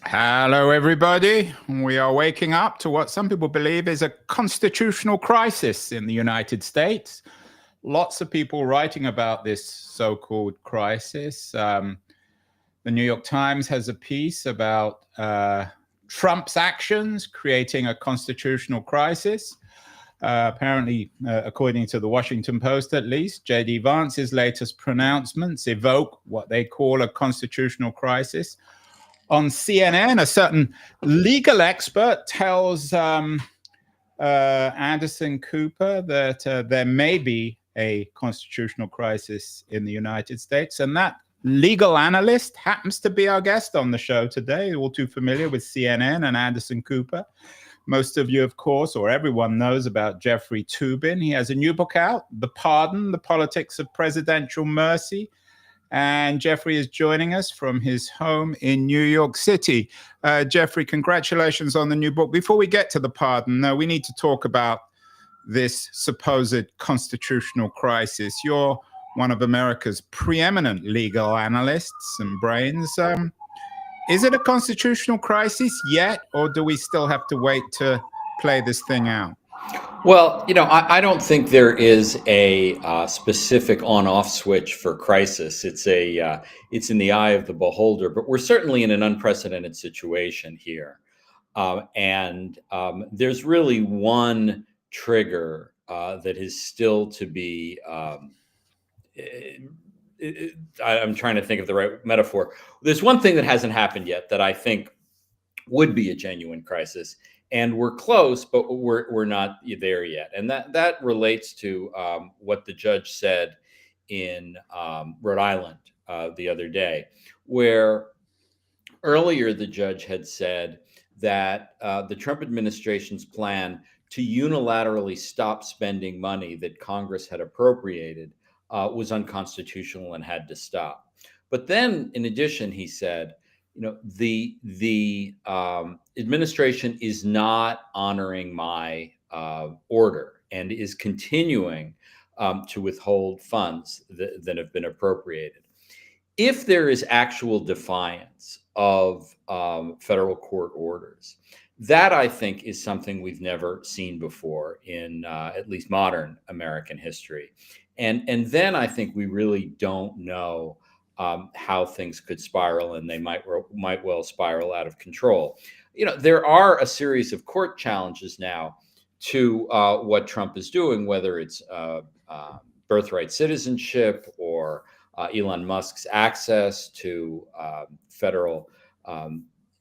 Hello, everybody. We are waking up to what some people believe is a constitutional crisis in the United States. Lots of people writing about this so-called crisis. The New York Times has a piece about Trump's actions creating a constitutional crisis. Apparently, according to the Washington Post at least, J.D. Vance's latest pronouncements evoke what they call a constitutional crisis. On CNN, a certain legal expert tells Anderson Cooper that there may be a constitutional crisis in the United States. And that legal analyst happens to be our guest on the show today, all too familiar with CNN and Anderson Cooper. Most of you, of course, or everyone knows about Jeffrey Toobin. He has a new book out, The Pardon, The Politics of Presidential Mercy. And Jeffrey is joining us from his home in New York City. Jeffrey, congratulations on the new book. Before we get to The Pardon, we need to talk about this supposed constitutional crisis. You're one of America's preeminent legal analysts and brains. Is it a constitutional crisis yet, or do we still have to wait to play this thing out? Well, I don't think there is a specific on-off switch for crisis. It's in the eye of the beholder, but we're certainly in an unprecedented situation here, and there's really one trigger that is still to be. I'm trying to think of the right metaphor. There's one thing that hasn't happened yet that I think would be a genuine crisis. And we're close, but we're not there yet. And that relates to what the judge said in Rhode Island the other day, where earlier the judge had said that the Trump administration's plan to unilaterally stop spending money that Congress had appropriated was unconstitutional and had to stop. But then, in addition, he said, the administration is not honoring my order and is continuing to withhold funds that have been appropriated. If there is actual defiance of federal court orders, that I think is something we've never seen before in at least modern American history. And then I think we really don't know how things could spiral, and they might well spiral out of control. There are a series of court challenges now to what Trump is doing, whether it's birthright citizenship or Elon Musk's access to federal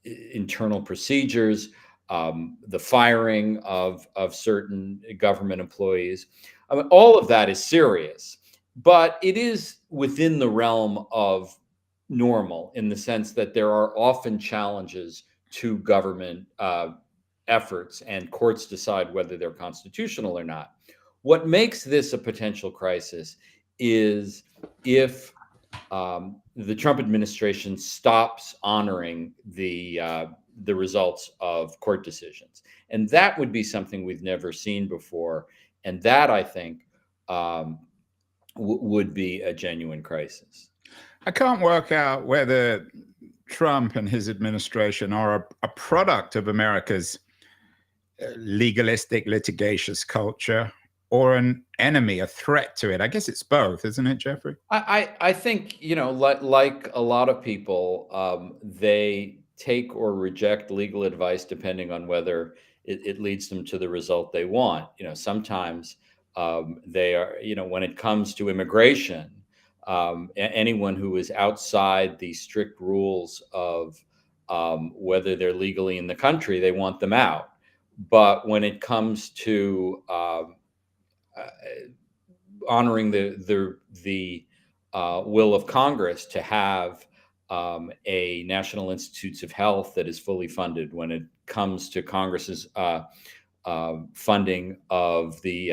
internal procedures, the firing of certain government employees. I mean, all of that is serious. But it is within the realm of normal in the sense that there are often challenges to government efforts, and courts decide whether they're constitutional or not. What makes this a potential crisis is if the Trump administration stops honoring the results of court decisions. And that would be something we've never seen before. And that, I think, would be a genuine crisis. I can't work out whether Trump and his administration are a product of America's legalistic, litigious culture or an enemy, a threat to it. I guess it's both, isn't it, Jeffrey? I think, like a lot of people, they take or reject legal advice depending on whether it leads them to the result they want. Sometimes they are, when it comes to immigration, anyone who is outside the strict rules of whether they're legally in the country, they want them out. But when it comes to honoring the will of Congress to have a National Institutes of Health that is fully funded, when it comes to Congress's funding of the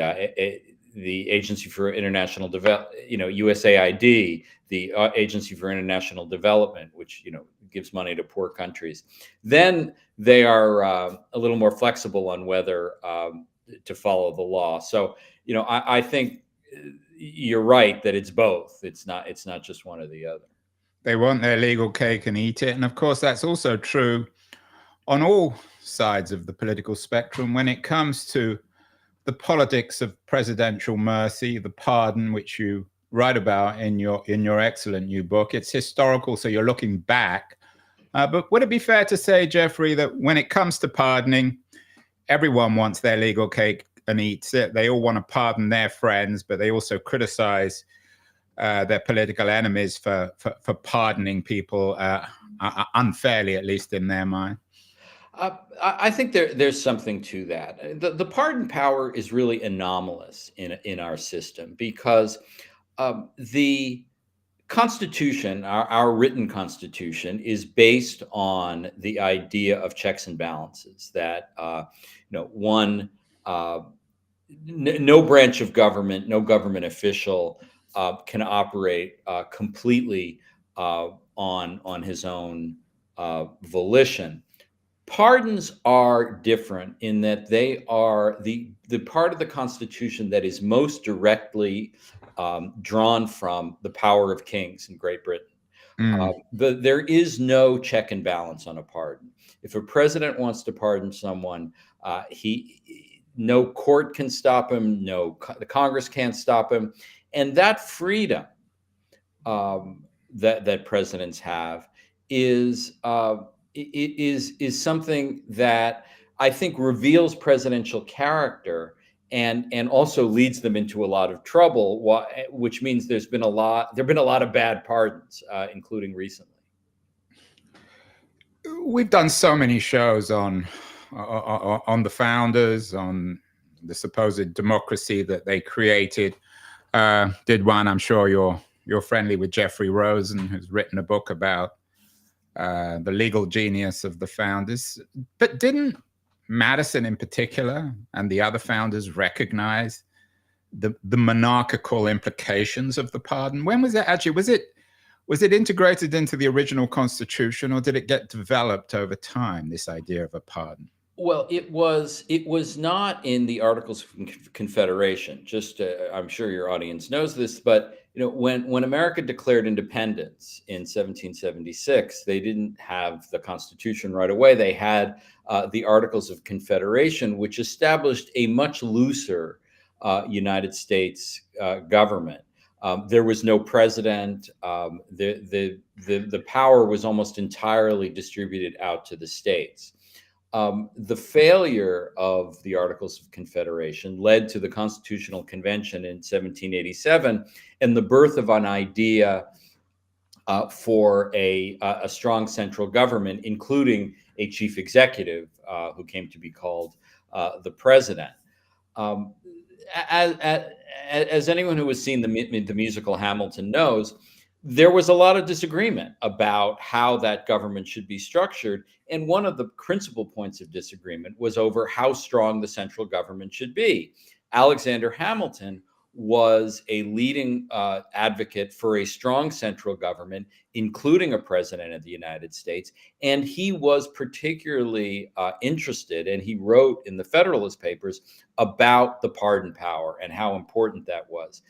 Agency for International Development, USAID, the Agency for International Development, which gives money to poor countries, then they are a little more flexible on whether to follow the law. So I think you're right that it's both. It's not just one or the other. They want their legal cake and eat it, and of course that's also true on all sides of the political spectrum when it comes to the politics of presidential mercy, the pardon, which you write about in your excellent new book. It's historical, so you're looking back. But would it be fair to say, Jeffrey, that when it comes to pardoning, everyone wants their legal cake and eats it? They all want to pardon their friends, but they also criticize their political enemies for pardoning people unfairly, at least in their mind. I think there's something to that. The pardon power is really anomalous in our system because the Constitution, our written Constitution, is based on the idea of checks and balances. That one, no branch of government, no government official can operate completely on his own volition. Pardons are different in that they are the part of the Constitution that is most directly drawn from the power of kings in Great Britain. There is no check and balance on a pardon. If a president wants to pardon someone, no court can stop him, the Congress can't stop him, and that freedom that presidents have is something that I think reveals presidential character and also leads them into a lot of trouble, which means there've been a lot of bad pardons, including recently. We've done so many shows on the founders, on the supposed democracy that they created. Did one, I'm sure you're friendly with Jeffrey Rosen, who's written a book about the legal genius of the founders. But didn't Madison in particular and the other founders recognize the monarchical implications of the pardon? When was it actually? Was it integrated into the original Constitution, or did it get developed over time, this idea of a pardon? Well, it was not in the Articles of Confederation. Just, I'm sure your audience knows this, but when America declared independence in 1776, they didn't have the Constitution right away. They had the Articles of Confederation, which established a much looser United States government. There was no president. The power was almost entirely distributed out to the states. The failure of the Articles of Confederation led to the Constitutional Convention in 1787 and the birth of an idea for a strong central government, including a chief executive who came to be called the president. As anyone who has seen the musical Hamilton knows, there was a lot of disagreement about how that government should be structured. And one of the principal points of disagreement was over how strong the central government should be. Alexander Hamilton was a leading advocate for a strong central government, including a president of the United States. And he was particularly interested, and he wrote in the Federalist Papers about the pardon power and how important that was.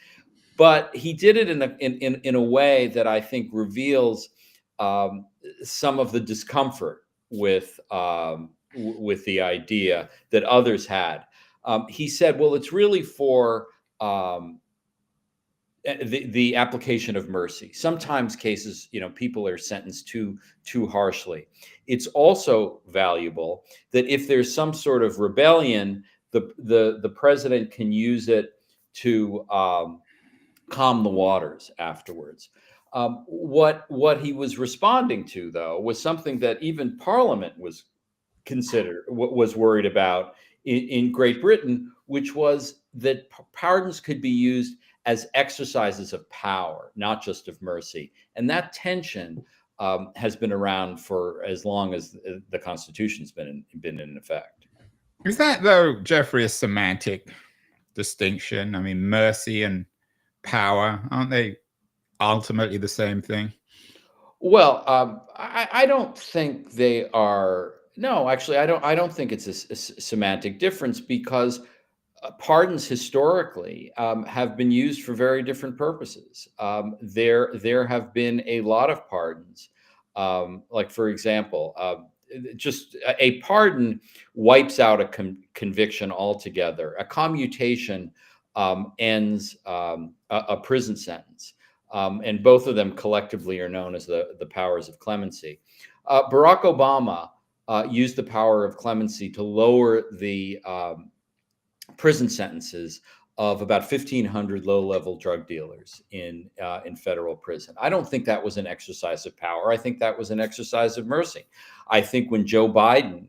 But he did it in a way that I think reveals some of the discomfort with the idea that others had. He said, "Well, it's really for the application of mercy. Sometimes cases, people are sentenced too harshly. It's also valuable that if there's some sort of rebellion, the president can use it to calm the waters afterwards." What he was responding to, though, was something that even Parliament was worried about in Great Britain, which was that pardons could be used as exercises of power, not just of mercy. And that tension has been around for as long as the Constitution's been in effect. Is that, though, Jeffrey, a semantic distinction? I mean, mercy and power, aren't they ultimately the same thing? Well, I don't think they are. No, actually, I don't think it's a semantic difference because pardons historically have been used for very different purposes. There have been a lot of pardons. Like, for example, just a pardon wipes out a conviction altogether. A commutation ends a prison sentence. And both of them collectively are known as the powers of clemency. Barack Obama used the power of clemency to lower the prison sentences of about 1,500 low-level drug dealers in federal prison. I don't think that was an exercise of power. I think that was an exercise of mercy. I think when Joe Biden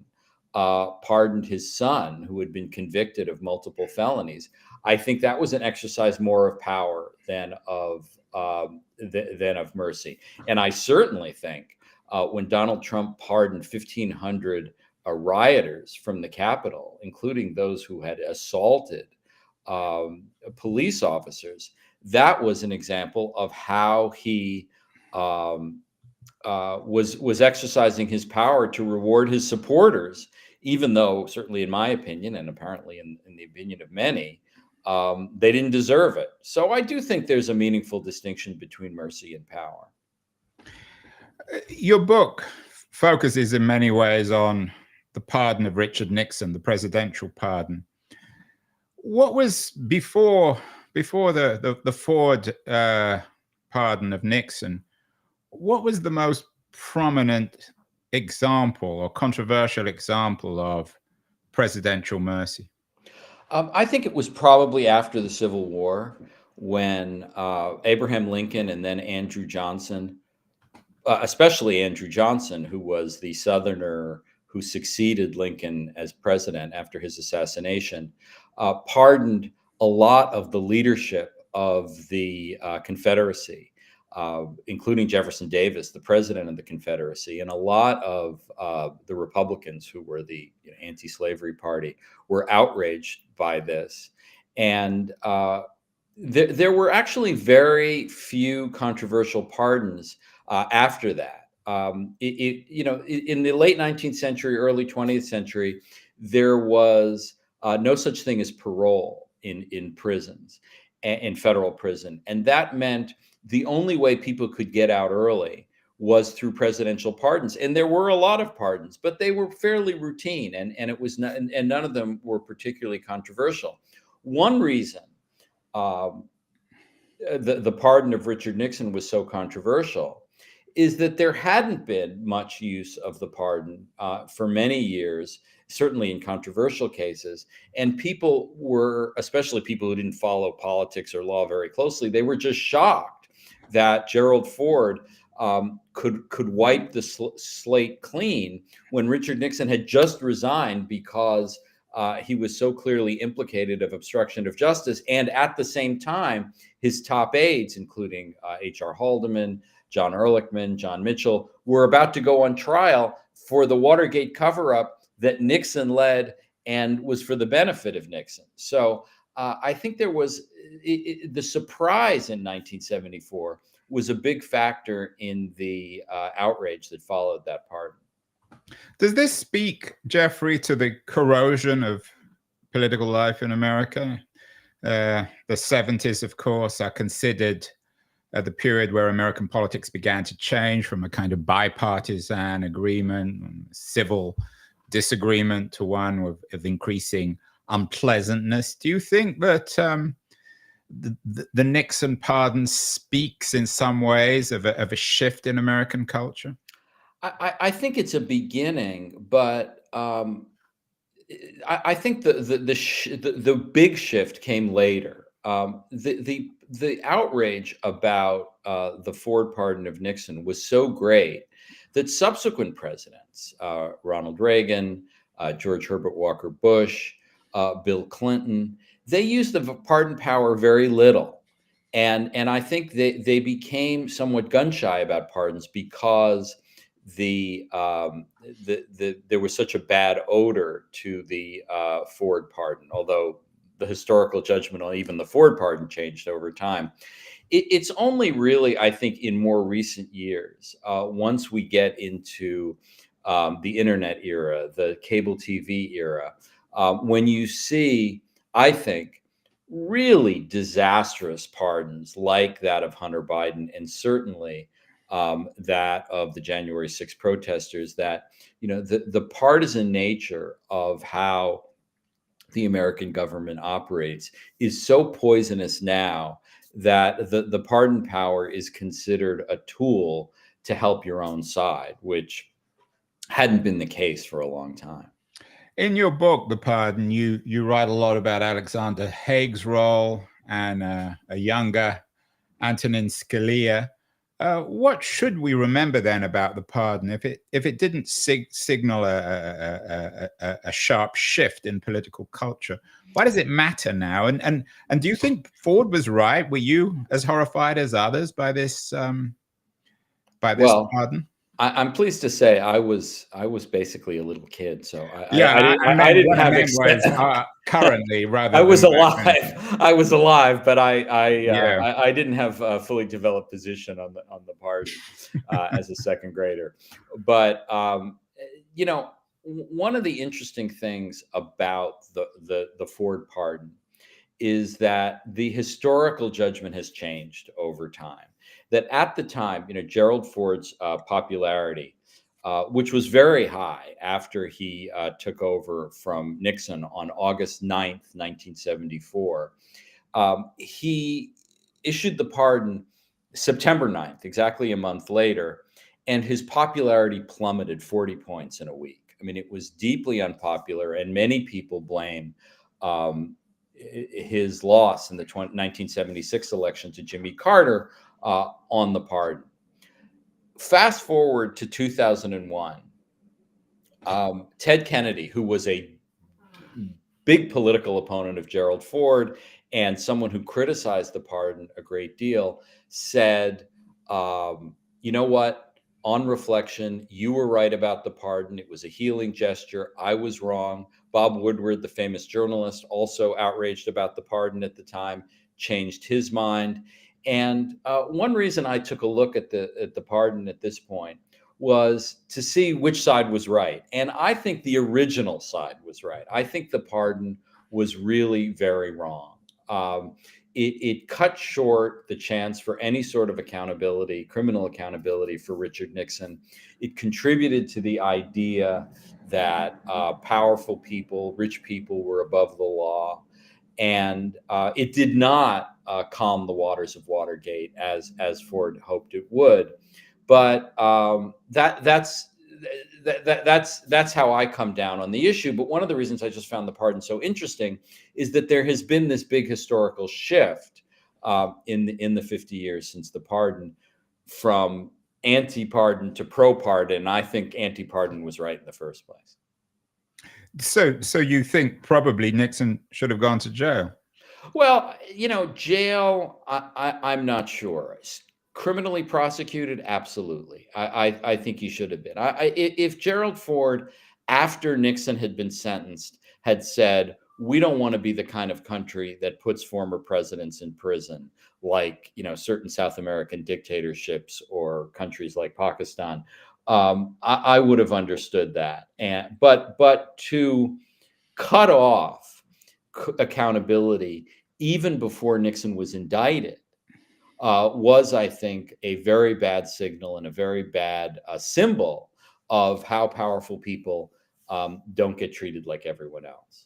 pardoned his son, who had been convicted of multiple felonies, I think that was an exercise more of power than of mercy. And I certainly think when Donald Trump pardoned 1,500 rioters from the Capitol, including those who had assaulted police officers, that was an example of how he was exercising his power to reward his supporters, even though, certainly in my opinion, and apparently in the opinion of many, they didn't deserve it. So I do think there's a meaningful distinction between mercy and power. Your book focuses in many ways on the pardon of Richard Nixon, the presidential pardon. What was before the Ford pardon of Nixon? What was the most prominent example or controversial example of presidential mercy? I think it was probably after the Civil War, when Abraham Lincoln and then Andrew Johnson, especially Andrew Johnson, who was the Southerner who succeeded Lincoln as president after his assassination, pardoned a lot of the leadership of the Confederacy, including Jefferson Davis, the president of the Confederacy, and a lot of the Republicans, who were the anti-slavery party, were outraged by this. And there were actually very few controversial pardons after that. In the late 19th century, early 20th century, there was no such thing as parole in prisons, in federal prison. And that meant the only way people could get out early was through presidential pardons. And there were a lot of pardons, but they were fairly routine, and it was not, and none of them were particularly controversial. One reason the pardon of Richard Nixon was so controversial is that there hadn't been much use of the pardon for many years, certainly in controversial cases. And people were, especially people who didn't follow politics or law very closely, they were just shocked that Gerald Ford could wipe the slate clean when Richard Nixon had just resigned because he was so clearly implicated of obstruction of justice. And at the same time, his top aides, including H.R. Haldeman, John Ehrlichman, John Mitchell, were about to go on trial for the Watergate cover-up that Nixon led and was for the benefit of Nixon. So I think there was the surprise in 1974 was a big factor in the outrage that followed that pardon. Does this speak, Jeffrey, to the corrosion of political life in America? The 70s, of course, are considered the period where American politics began to change from a kind of bipartisan agreement, civil disagreement, to one of increasing unpleasantness. Do you think that the Nixon pardon speaks in some ways of a shift in American culture? I think it's a beginning, but I think the big shift came later. The outrage about the Ford pardon of Nixon was so great that subsequent presidents, Ronald Reagan, George Herbert Walker Bush, Bill Clinton, they used the pardon power very little. And I think they became somewhat gun shy about pardons because there was such a bad odor to the Ford pardon, although the historical judgment on even the Ford pardon changed over time. It's only really, I think, in more recent years, once we get into the internet era, the cable TV era, when you see, I think, really disastrous pardons like that of Hunter Biden, and certainly that of the January 6th protesters, that, the partisan nature of how the American government operates is so poisonous now that the pardon power is considered a tool to help your own side, which hadn't been the case for a long time. In your book, The Pardon, you write a lot about Alexander Haig's role and a younger Antonin Scalia. What should we remember then about the pardon if it didn't signal a sharp shift in political culture? Why does it matter now? And do you think Ford was right? Were you as horrified as others by this Well, pardon? I'm pleased to say I was basically a little kid, so Yeah, I I meant didn't what I have meant was currently rather I was than back then. alive. I was alive, but Yeah. I didn't have a fully developed position on the pardon as a second grader. But one of the interesting things about the Ford pardon is that the historical judgment has changed over time. That at the time, Gerald Ford's popularity, which was very high after he took over from Nixon on August 9th, 1974, he issued the pardon September 9th, exactly a month later, and his popularity plummeted 40 points in a week. I mean, it was deeply unpopular, and many people blame his loss in the 1976 election to Jimmy Carter on the pardon. Fast forward to 2001, Ted Kennedy, who was a big political opponent of Gerald Ford and someone who criticized the pardon a great deal, said, you know what? On reflection, you were right about the pardon. It was a healing gesture. I was wrong. Bob Woodward, the famous journalist, also outraged about the pardon at the time, changed his mind. And one reason I took a look at the pardon at this point was to see which side was right. And I think the original side was right. I think the pardon was really very wrong. It cut short the chance for any sort of accountability, criminal accountability for Richard Nixon. It contributed to the idea that powerful people, rich people, were above the law. And it did not calm the waters of Watergate as Ford hoped it would. But that's how I come down on the issue. But one of the reasons I just found the pardon so interesting is that there has been this big historical shift in the 50 years since the pardon, from anti-pardon to pro-pardon. I think anti-pardon was right in the first place. So you think probably Nixon should have gone to jail? Well, jail, I'm not sure. Criminally prosecuted, absolutely. I think he should have been. If Gerald Ford, after Nixon had been sentenced, had said, we don't want to be the kind of country that puts former presidents in prison, like certain South American dictatorships or countries like Pakistan, I would have understood that. But to cut off accountability even before Nixon was indicted was, I think, a very bad signal and a very bad symbol of how powerful people don't get treated like everyone else.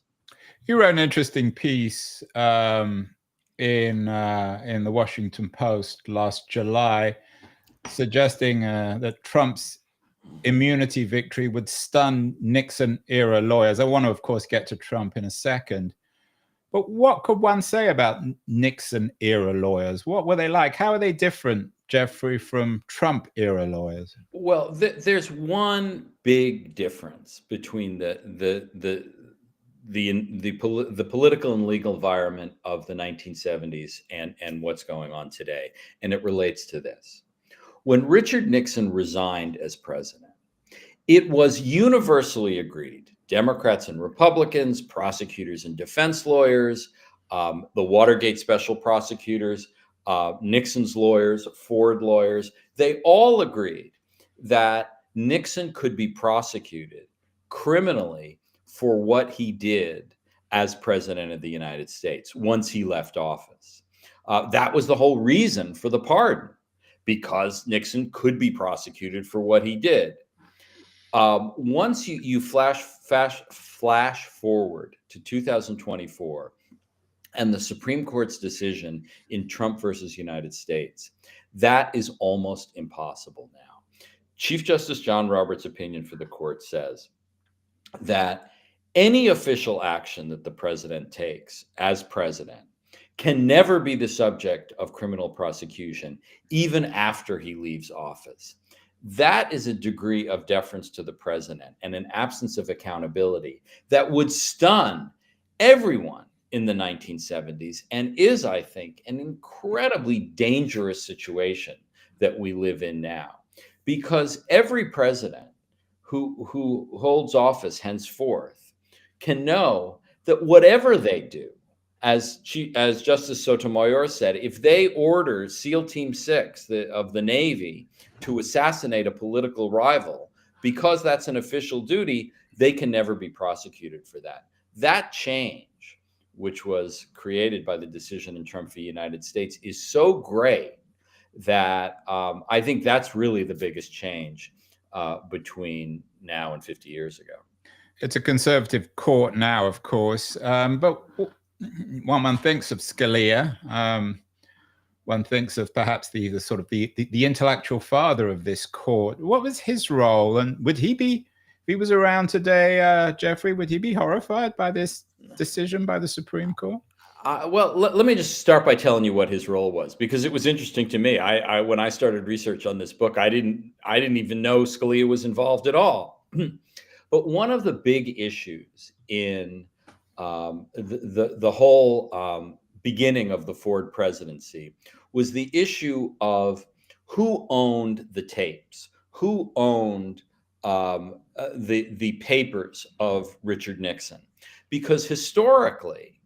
You wrote an interesting piece in the Washington Post last July, suggesting that Trump's immunity victory would stun Nixon-era lawyers. I want to, of course, get to Trump in a second. But what could one say about Nixon-era lawyers? What were they like? How are they different, Jeffrey, from Trump-era lawyers? Well, there's one big difference between the political and legal environment of the 1970s and what's going on today, and it relates to this. When Richard Nixon resigned as president, it was universally agreed, Democrats and Republicans, prosecutors and defense lawyers, the Watergate special prosecutors, Nixon's lawyers, Ford lawyers, they all agreed that Nixon could be prosecuted criminally for what he did as president of the United States once he left office. That was the whole reason for the pardon, because Nixon could be prosecuted for what he did. Once you flash forward to 2024 and the Supreme Court's decision in Trump versus United States, that is almost impossible now. Chief Justice John Roberts' opinion for the court says that any official action that the president takes as president can never be the subject of criminal prosecution, even after he leaves office. That is a degree of deference to the president and an absence of accountability that would stun everyone in the 1970s and is, I think, an incredibly dangerous situation that we live in now. Because every president who holds office henceforth can know that whatever they do, as Justice Sotomayor said, if they order SEAL Team 6 of the Navy to assassinate a political rival, because that's an official duty, they can never be prosecuted for that. That change, which was created by the decision in Trump v. United States, is so great that I think that's really the biggest change between now and 50 years ago. It's a conservative court now, of course, but one thinks of Scalia. One thinks of perhaps the sort of the intellectual father of this court. What was his role, and would he be, if he was around today, Jeffrey, would he be horrified by this decision by the Supreme Court? Well, let me just start by telling you what his role was, because it was interesting to me. I when I started research on this book, I didn't even know Scalia was involved at all. But one of the big issues in the whole beginning of the Ford presidency was the issue of who owned the tapes, who owned the papers of Richard Nixon, because historically,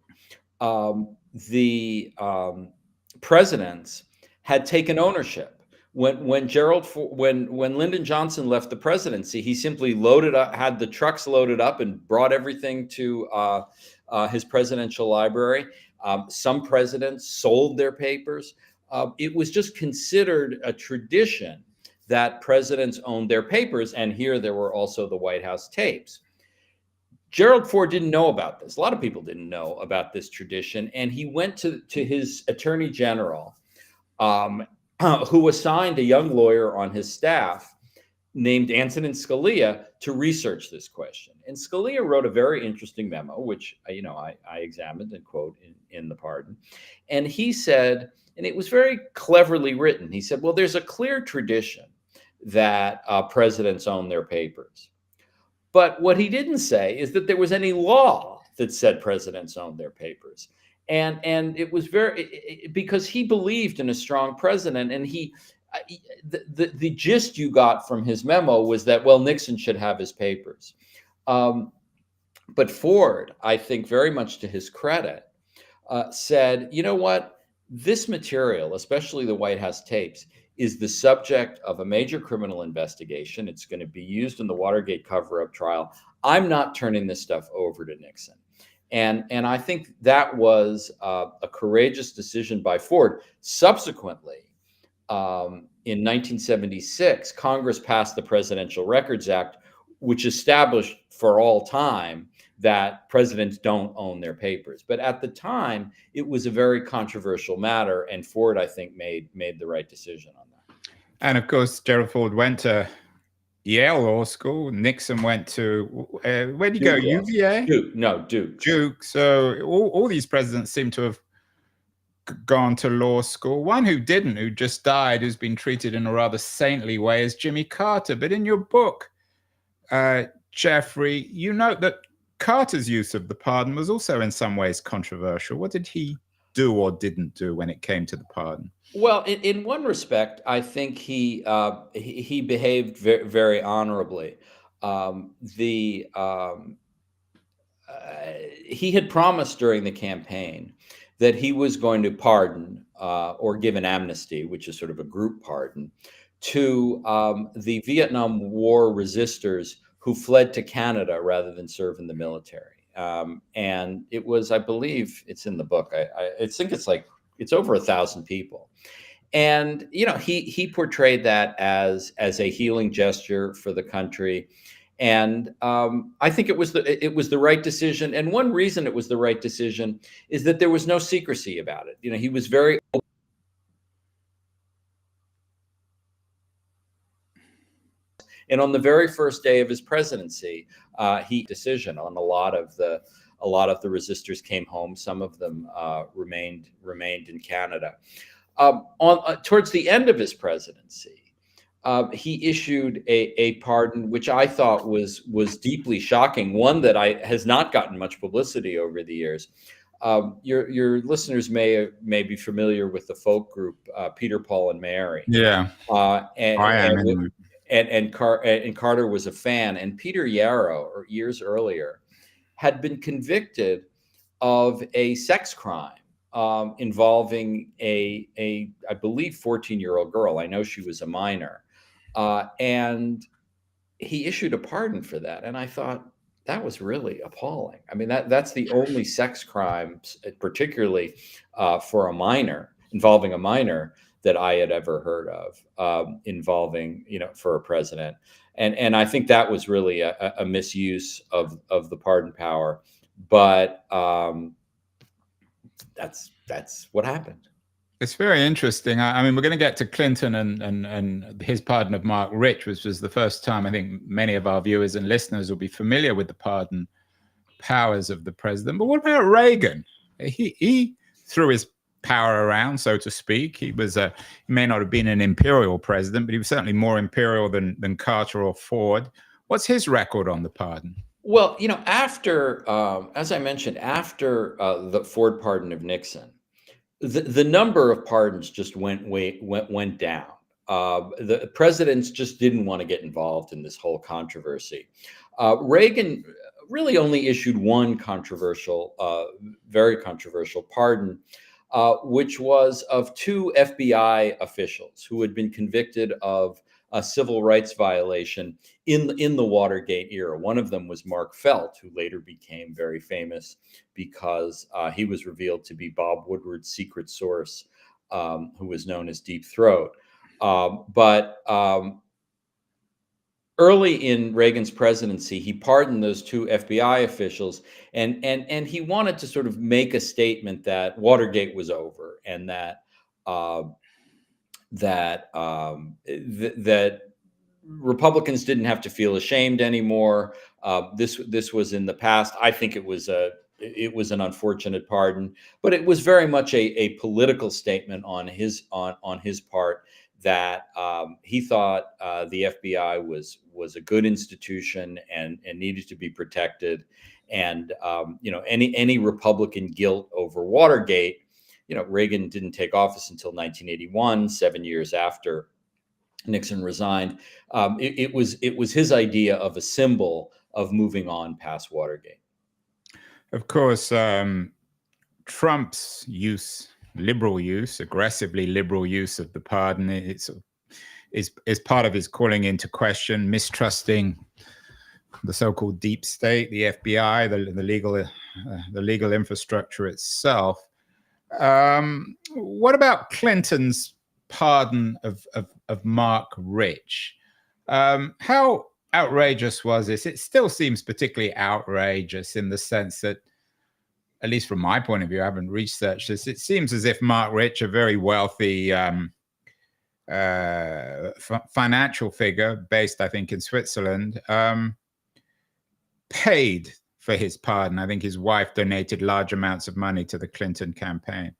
the presidents had taken ownership. When Lyndon Johnson left the presidency, he simply had the trucks loaded up and brought everything to his presidential library. Some presidents sold their papers. It was just considered a tradition that presidents owned their papers, and here there were also the White House tapes. Gerald Ford didn't know about this. A lot of people didn't know about this tradition, and he went to his attorney general, who assigned a young lawyer on his staff named Antonin Scalia to research this question. And Scalia wrote a very interesting memo, which I examined and quote in the pardon. And he said, and it was very cleverly written, he said, well, there's a clear tradition that presidents own their papers. But what he didn't say is that there was any law that said presidents owned their papers. And it was because he believed in a strong president, and the gist you got from his memo was that, well, Nixon should have his papers. But Ford, I think very much to his credit, said, you know what, this material, especially the White House tapes, is the subject of a major criminal investigation. It's going to be used in the Watergate cover-up trial. I'm not turning this stuff over to Nixon. And I think that was a courageous decision by Ford. Subsequently, in 1976, Congress passed the Presidential Records Act, which established for all time that presidents don't own their papers. But at the time, it was a very controversial matter, and Ford, I think, made the right decision on that. And of course, Gerald Ford went to Yale Law School. Nixon went to, where did he go? UVA? Duke. Duke. So all these presidents seem to have gone to law school. One who didn't, who just died, who's been treated in a rather saintly way, is Jimmy Carter. But in your book, Jeffrey, you note that Carter's use of the pardon was also in some ways controversial. What did he do or didn't do when it came to the pardon? Well, in one respect, I think he behaved very, very honorably. He had promised during the campaign that he was going to pardon or give an amnesty, which is sort of a group pardon, to the Vietnam War resistors who fled to Canada rather than serve in the military. And it was, I believe, it's in the book. I think it's over 1,000 people. And he portrayed that as a healing gesture for the country. And I think it was the right decision. And one reason it was the right decision is that there was no secrecy about it. He was very, and on the very first day of his presidency, he decision on a lot of the resistors came home. Some of them remained in Canada. Towards the end of his presidency, he issued a pardon, which I thought was deeply shocking. One that has not gotten much publicity over the years. Your listeners may be familiar with the folk group Peter, Paul, and Mary. Yeah, I am. And Carter was a fan. And Peter Yarrow, years earlier, had been convicted of a sex crime involving I believe, 14-year-old girl. I know she was a minor. And he issued a pardon for that. And I thought, that was really appalling. I mean, that's the only sex crime, particularly for a minor, involving a minor, that I had ever heard of, involving, for a president. And I think that was really a misuse of the pardon power. But that's what happened. It's very interesting. I mean, we're going to get to Clinton and his pardon of Mark Rich, which was the first time I think many of our viewers and listeners will be familiar with the pardon powers of the president. But what about Reagan? He threw his power around, so to speak. He may not have been an imperial president, but he was certainly more imperial than Carter or Ford. What's his record on the pardon? Well, after, as I mentioned, after the Ford pardon of Nixon, the number of pardons just went down. The presidents just didn't want to get involved in this whole controversy. Reagan really only issued one very controversial pardon, which was of two FBI officials who had been convicted of a civil rights violation in the Watergate era. One of them was Mark Felt, who later became very famous because he was revealed to be Bob Woodward's secret source, who was known as Deep Throat. But early in Reagan's presidency, he pardoned those two FBI officials, and he wanted to sort of make a statement that Watergate was over, and that Republicans didn't have to feel ashamed anymore. This was in the past. I think it was an unfortunate pardon, but it was very much a political statement on his part, that he thought the FBI was a good institution and needed to be protected. And any Republican guilt over Watergate, Reagan didn't take office until 1981, 7 years after Nixon resigned. It was his idea of a symbol of moving on past Watergate. Of course, Trump's aggressively liberal use of the pardon, is part of his calling into question, mistrusting the so-called deep state, the FBI, the legal infrastructure itself. What about Clinton's pardon of Mark Rich? How outrageous was this? It still seems particularly outrageous in the sense that, at least from my point of view, I haven't researched this, it seems as if Mark Rich, a very wealthy financial figure based, I think, in Switzerland, paid for his pardon. I think his wife donated large amounts of money to the Clinton campaign.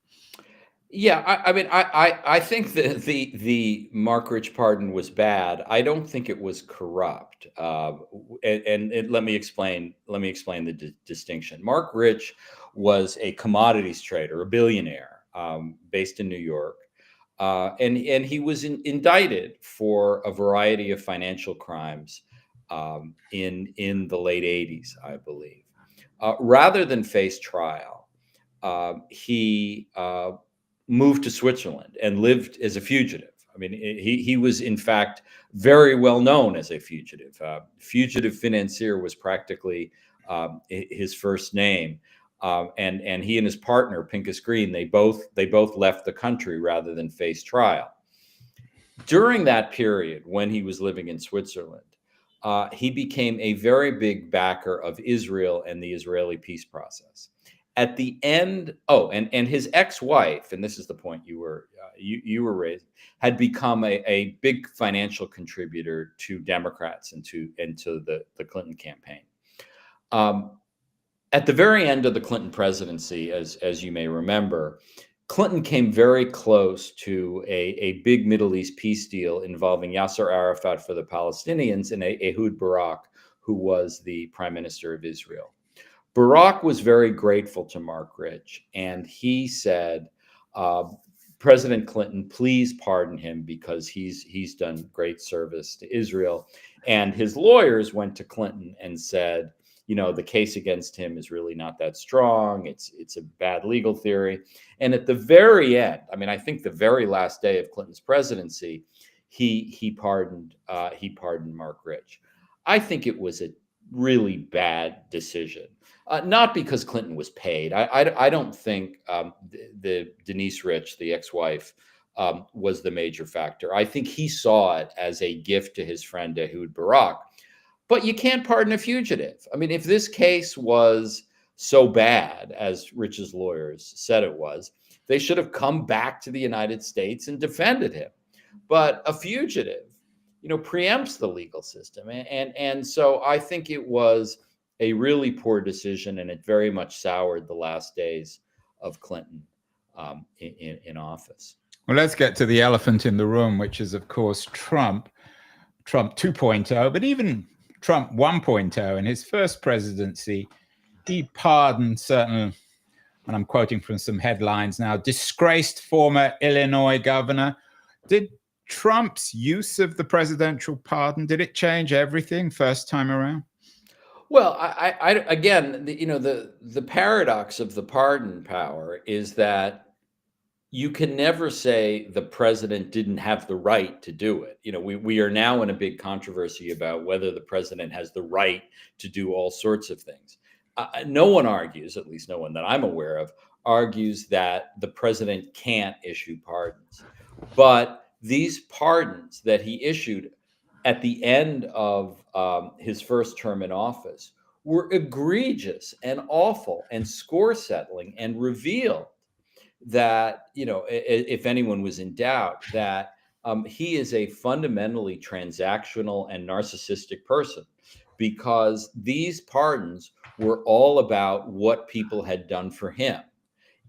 Yeah, I mean, I think that the Mark Rich pardon was bad. I don't think it was corrupt. And let me explain the distinction. Mark Rich was a commodities trader, a billionaire, based in New York, and he was indicted for a variety of financial crimes in the late 80s, I believe. Rather than face trial, he moved to Switzerland and lived as a fugitive. I mean, he was in fact very well known as a fugitive. Fugitive financier was practically his first name. And he and his partner Pincus Green, they both left the country rather than face trial. During that period, when he was living in Switzerland, he became a very big backer of Israel and the Israeli peace process. At the end, and his ex-wife, and this is the point you were raising, had become a big financial contributor to Democrats and to the Clinton campaign. At the very end of the Clinton presidency, as you may remember, Clinton came very close to a big Middle East peace deal involving Yasser Arafat for the Palestinians and Ehud Barak, who was the prime minister of Israel. Barak was very grateful to Mark Rich, and he said, President Clinton, please pardon him because he's done great service to Israel. And his lawyers went to Clinton and said, the case against him is really not that strong. It's a bad legal theory. And at the very end, I think the very last day of Clinton's presidency, he pardoned Mark Rich. I think it was a really bad decision. Not because Clinton was paid. I don't think the Denise Rich, the ex-wife, was the major factor. I think he saw it as a gift to his friend Ehud Barak. But you can't pardon a fugitive. If this case was so bad, as Rich's lawyers said it was, they should have come back to the United States and defended him. But a fugitive, preempts the legal system. And so I think it was a really poor decision, and it very much soured the last days of Clinton in office. Well, let's get to the elephant in the room, which is, of course, Trump 2.0, but even Trump 1.0. In his first presidency, he pardoned certain, and I'm quoting from some headlines now, disgraced former Illinois governor. Did Trump's use of the presidential pardon, did it change everything first time around? Well, I again, the paradox of the pardon power is that you can never say the president didn't have the right to do it. We are now in a big controversy about whether the president has the right to do all sorts of things. No one argues, at least no one that I'm aware of, argues that the president can't issue pardons. But these pardons that he issued at the end of his first term in office were egregious and awful and score settling, and revealed that, if anyone was in doubt, that he is a fundamentally transactional and narcissistic person, because these pardons were all about what people had done for him.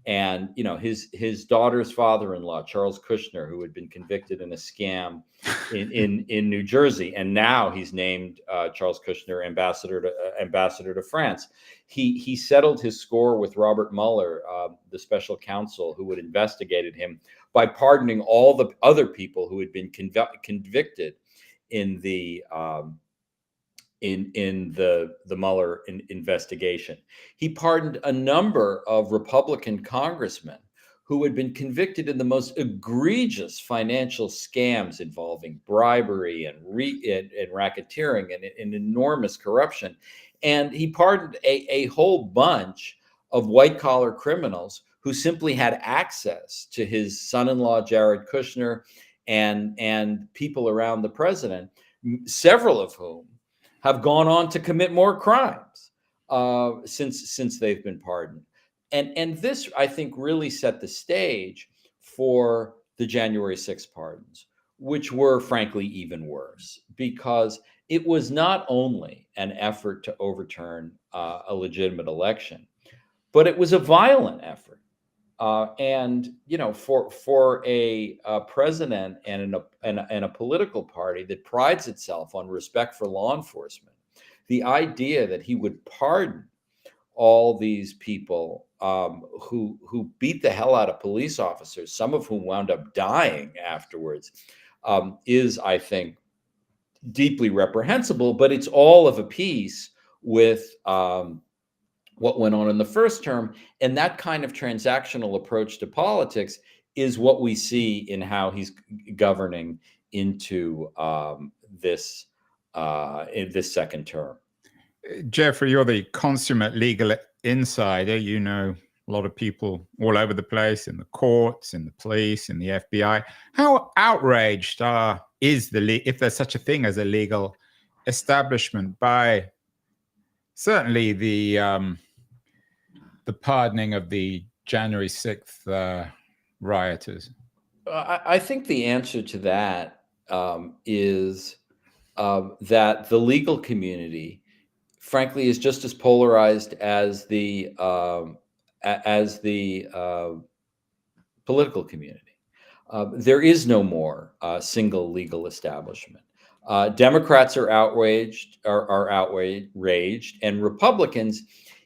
And his daughter's father-in-law, Charles Kushner, who had been convicted in a scam in New Jersey, and now he's named Charles Kushner ambassador to France. He settled his score with Robert Mueller, the special counsel who had investigated him, by pardoning all the other people who had been convicted in the Mueller investigation. He pardoned a number of Republican congressmen who had been convicted in the most egregious financial scams involving bribery and racketeering and enormous corruption. And he pardoned a whole bunch of white-collar criminals who simply had access to his son-in-law, Jared Kushner, and people around the president, several of whom have gone on to commit more crimes since they've been pardoned. And this, I think, really set the stage for the January 6th pardons, which were, frankly, even worse, because it was not only an effort to overturn a legitimate election, but it was a violent effort. And for a president and a political party that prides itself on respect for law enforcement, the idea that he would pardon all these people who beat the hell out of police officers, some of whom wound up dying afterwards, is, I think, deeply reprehensible. But it's all of a piece with what went on in the first term. And that kind of transactional approach to politics is what we see in how he's governing into in this second term. Jeffrey, you're the consummate legal insider, you know a lot of people all over the place, in the courts, in the police, in the FBI. How outraged is if there's such a thing as a legal establishment, by certainly the pardoning of the January 6th rioters? I think the answer to that is that the legal community, frankly, is just as polarized as the political community. There is no more single legal establishment. Democrats are outraged, and Republicans,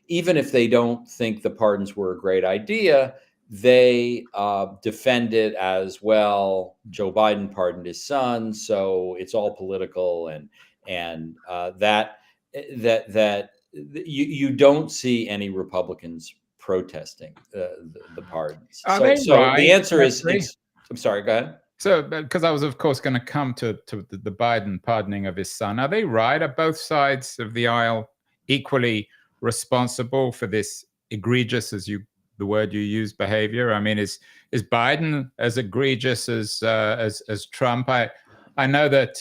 even if they don't think the pardons were a great idea, they defend it as, well, Joe Biden pardoned his son, so it's all political, and that you don't see any Republicans protesting the pardons. So the answer is, I'm sorry, go ahead. So, because I was, of course, going to come to the Biden pardoning of his son. Are they right? Are both sides of the aisle equally responsible for this egregious, the word you use, behavior? I mean, is Biden as egregious as Trump? I know that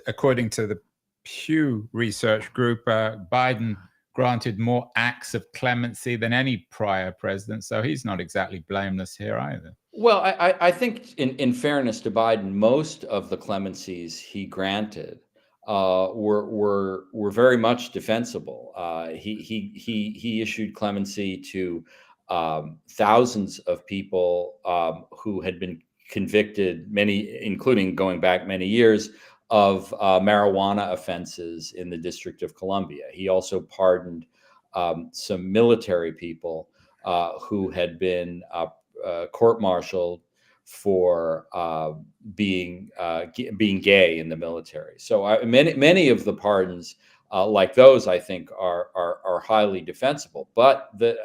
according to the Pew Research Group, Biden granted more acts of clemency than any prior president, so he's not exactly blameless here either. Well, I think, in fairness to Biden, most of the clemencies he granted were very much defensible. He issued clemency to thousands of people who had been convicted, many, including going back many years, of marijuana offenses in the District of Columbia. He also pardoned some military people who had been court-martialed for being gay in the military. So many of the pardons like those, I think, are highly defensible. But the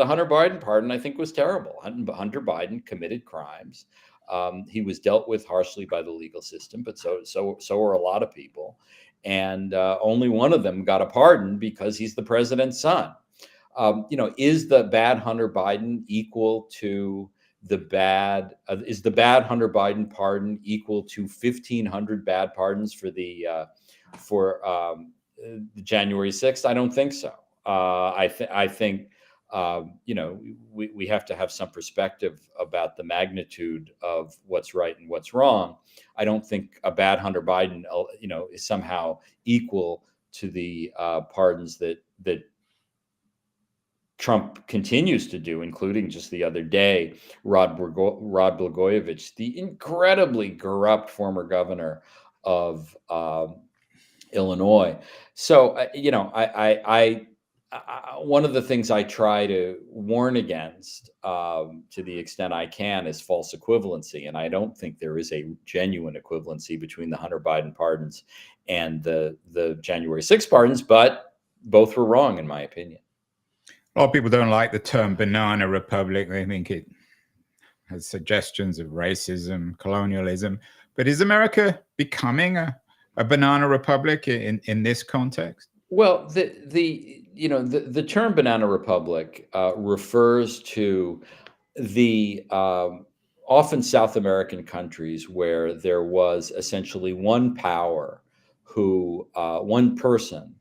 Hunter Biden pardon, I think, was terrible. Hunter Biden committed crimes. He was dealt with harshly by the legal system, but so are a lot of people. And only one of them got a pardon because he's the president's son. Is the bad Hunter Biden equal to the bad? Is the bad Hunter Biden pardon equal to 1,500 bad pardons for the January 6th? I don't think so. I think we have to have some perspective about the magnitude of what's right and what's wrong. I don't think a bad Hunter Biden, is somehow equal to the pardons that Trump continues to do, including just the other day, Rod Blagojevich, the incredibly corrupt former governor of Illinois. So, one of the things I try to warn against, to the extent I can, is false equivalency. And I don't think there is a genuine equivalency between the Hunter Biden pardons and the January 6th pardons, but both were wrong, in my opinion. A lot of people don't like the term banana republic. They think it has suggestions of racism, colonialism. But is America becoming a banana republic in this context? Well, the term banana republic refers to the often South American countries where there was essentially one power, one person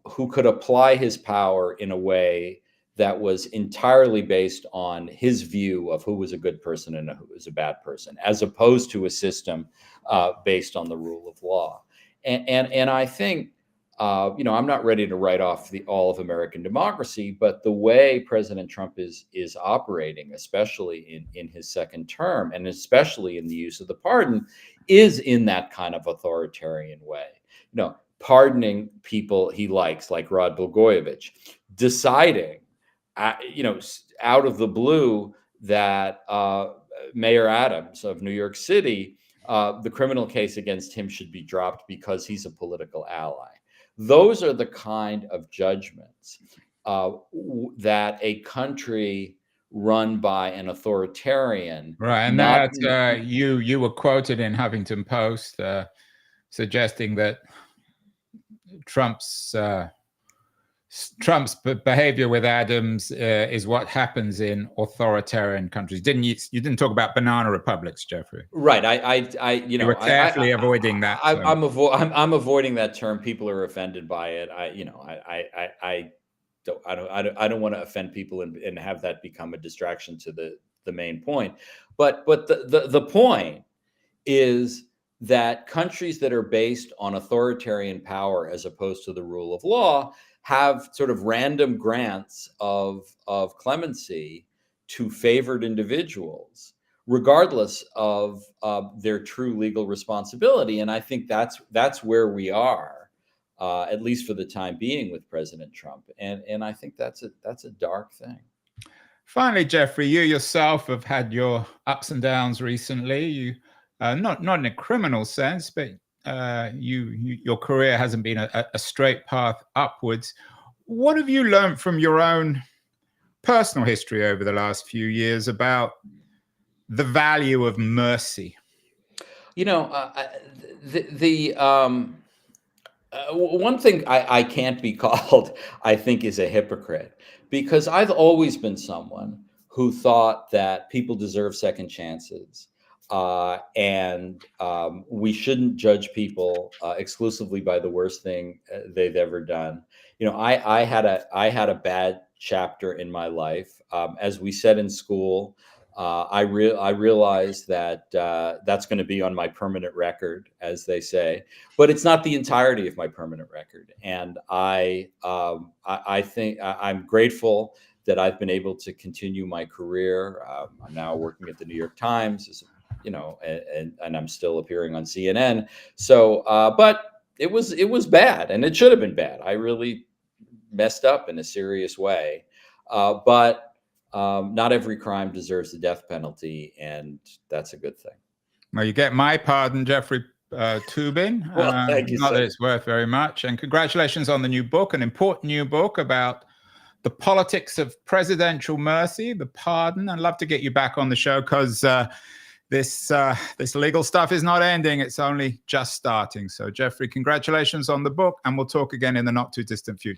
who could apply his power in a way that was entirely based on his view of who was a good person and who was a bad person, as opposed to a system based on the rule of law. And I think, I'm not ready to write off all of American democracy, but the way President Trump is operating, especially in his second term, and especially in the use of the pardon, is in that kind of authoritarian way. Pardoning people he likes, like Rod Blagojevich, deciding, out of the blue that Mayor Adams of New York City, the criminal case against him should be dropped because he's a political ally. Those are the kind of judgments that a country run by an authoritarian. Right, and that you were quoted in Huffington Post suggesting that Trump's behavior with Adams is what happens in authoritarian countries. You didn't talk about banana republics, Jeffrey? Right. You were carefully avoiding that term. I'm avoiding that term. People are offended by it. I don't want to offend people and have that become a distraction to the main point. But the point is that countries that are based on authoritarian power as opposed to the rule of law have sort of random grants of clemency to favored individuals, regardless of their true legal responsibility. And I think that's where we are, at least for the time being, with President Trump. And I think that's a dark thing. Finally, Jeffrey, you yourself have had your ups and downs recently. You not in a criminal sense, but your career hasn't been a straight path upwards. What have you learned from your own personal history over the last few years about the value of mercy? One thing I can't be called, I think, is a hypocrite, because I've always been someone who thought that people deserve second chances. And we shouldn't judge people exclusively by the worst thing they've ever done. I had a bad chapter in my life. As we said in school, I realized that that's going to be on my permanent record, as they say, but it's not the entirety of my permanent record. And I think I'm grateful that I've been able to continue my career. I'm now working at the New York Times, and I'm still appearing on CNN. So, but it was bad, and it should have been bad. I really messed up in a serious way. But not every crime deserves the death penalty, and that's a good thing. Well, you get my pardon, Jeffrey Toobin. Well, thank you, not sir. that it's worth very much. And congratulations on the new book, an important new book about the politics of presidential mercy, the pardon. I'd love to get you back on the show, because this legal stuff is not ending. It's only just starting. So, Jeffrey, congratulations on the book, and we'll talk again in the not too distant future.